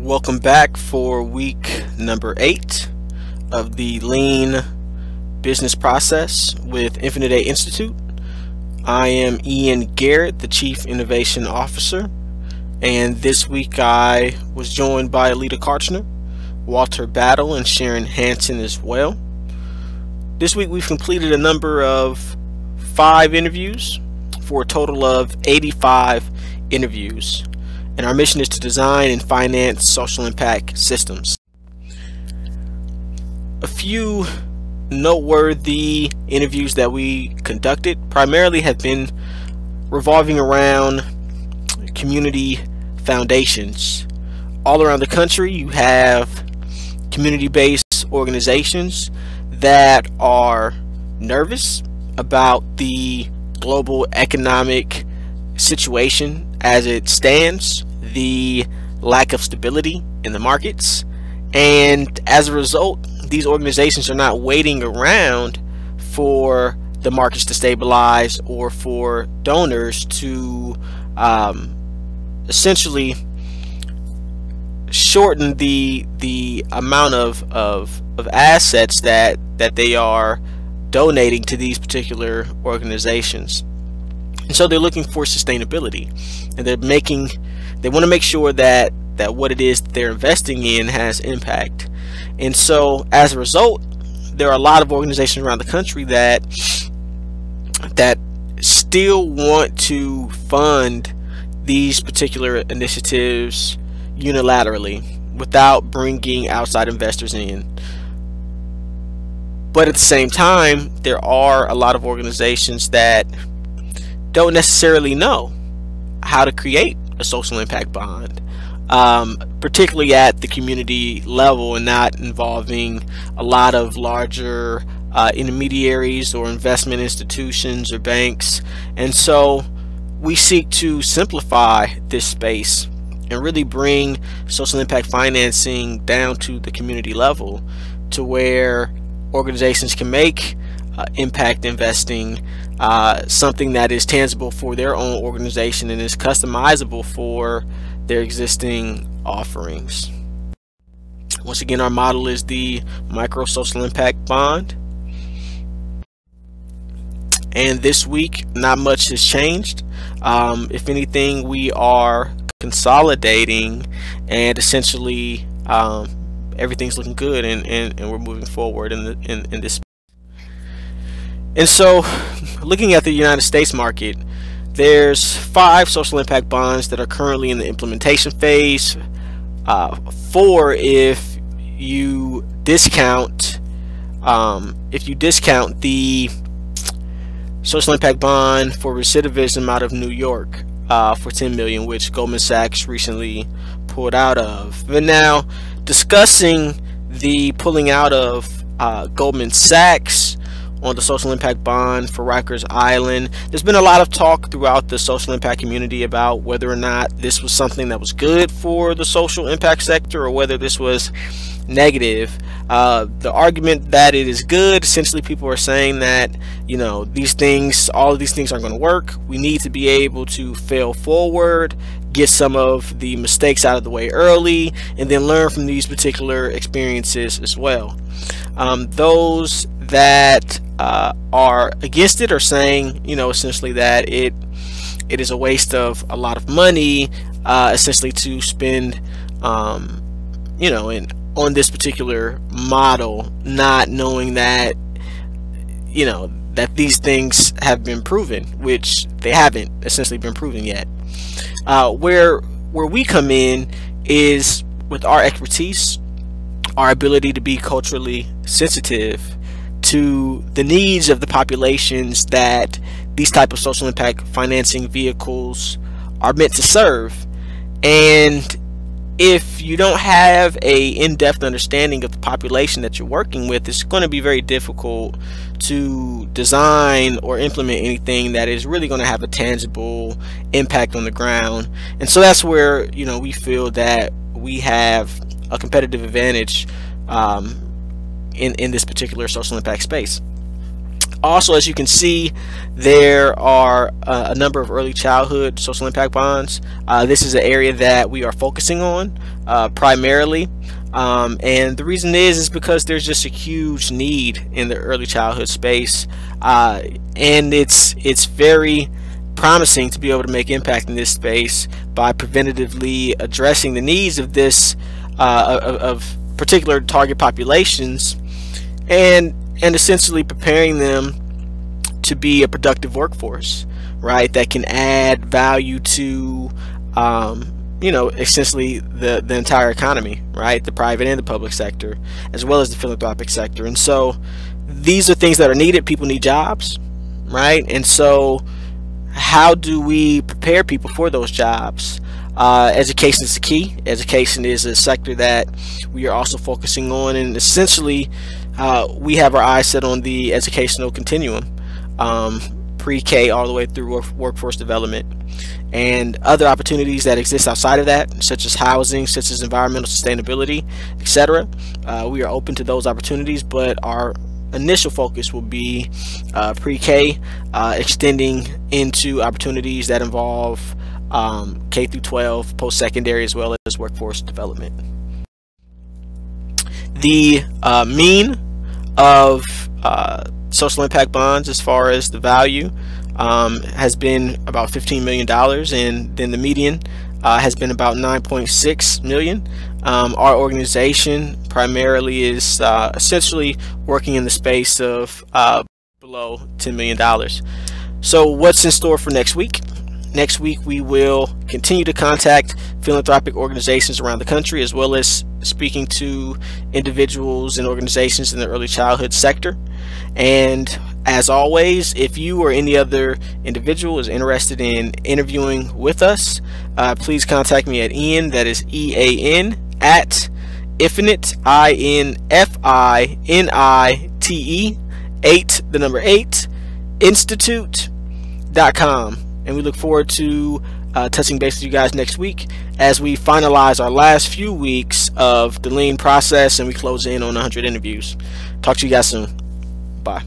Welcome back for week number 8 of the Lean Business Process with Infinite A Institute. I am Ean Garrett, the Chief Innovation Officer, and this week I was joined by Alita Karchner, Walter Battle, and Sharon Hansen as well. This week we've completed a number of 5 interviews for a total of 85 interviews. And our mission is to design and finance social impact systems. A few noteworthy interviews that we conducted primarily have been revolving around community foundations. All around the country, you have community-based organizations that are nervous about the global economic situation as it stands, the lack of stability in the markets, and as a result, these organizations are not waiting around for the markets to stabilize or for donors to essentially shorten the amount of assets that they are donating to these particular organizations. And so they're looking for sustainability, and they want to make sure that what it is that they're investing in has impact. And so as a result, there are a lot of organizations around the country that still want to fund these particular initiatives unilaterally without bringing outside investors in. But at the same time, there are a lot of organizations that don't necessarily know how to create a social impact bond, particularly at the community level and not involving a lot of larger intermediaries or investment institutions or banks. And so we seek to simplify this space and really bring social impact financing down to the community level, to where organizations can make impact investing something that is tangible for their own organization and is customizable for their existing offerings. Once again, our model is the micro social impact bond, and this week not much has changed. If anything, we are consolidating, and essentially everything's looking good, and we're moving forward in this. And so, looking at the United States market, there's 5 social impact bonds that are currently in the implementation phase. 4 if you discount the social impact bond for recidivism out of New York for $10 million, which Goldman Sachs recently pulled out of. But now, discussing the pulling out of Goldman Sachs on the social impact bond for Rikers Island, there's been a lot of talk throughout the social impact community about whether or not this was something that was good for the social impact sector or whether this was negative. The argument that it is good, essentially people are saying that, you know, all of these things aren't going to work. We need to be able to fail forward, get some of the mistakes out of the way early, and then learn from these particular experiences as well. Those that are against it are saying, you know, essentially that it is a waste of a lot of money, essentially to spend, you know, on this particular model, not knowing that, you know, that these things have been proven, which they haven't essentially been proven yet. Where we come in is with our expertise, our ability to be culturally sensitive to the needs of the populations that these type of social impact financing vehicles are meant to serve. And if you don't have a in-depth understanding of the population that you're working with, it's going to be very difficult to design or implement anything that is really going to have a tangible impact on the ground. And so that's where, you know, we feel that we have a competitive advantage in this particular social impact space. Also, as you can see, there are a number of early childhood social impact bonds. This is an area that we are focusing on primarily, and the reason is because there's just a huge need in the early childhood space, and it's very promising to be able to make impact in this space by preventatively addressing the needs of this of particular target populations, and essentially preparing them to be a productive workforce, right, that can add value to essentially the entire economy, right, the private and the public sector, as well as the philanthropic sector. And so these are things that are needed. People need jobs, right? And so how do we prepare people for those jobs? Education is the key. Education is a sector that we are also focusing on, and essentially we have our eyes set on the educational continuum, pre-K all the way through workforce development, and other opportunities that exist outside of that, such as housing, such as environmental sustainability, etc. We are open to those opportunities, but our initial focus will be pre-K, extending into opportunities that involve K through 12, post-secondary, as well as workforce development. The mean of social impact bonds, as far as the value, has been about $15 million, and then the median has been about $9.6 million. Our organization primarily is essentially working in the space of below $10 million. So what's in store for next week? Next week we will continue to contact philanthropic organizations around the country, as well as speaking to individuals and organizations in the early childhood sector. And as always, if you or any other individual is interested in interviewing with us, please contact me at Ean, that is EAN, at Infinite, INFINITE, 8, the number 8, institute.com. And we look forward to touching base with you guys next week as we finalize our last few weeks of the lean process and we close in on 100 interviews. Talk to you guys soon. Bye.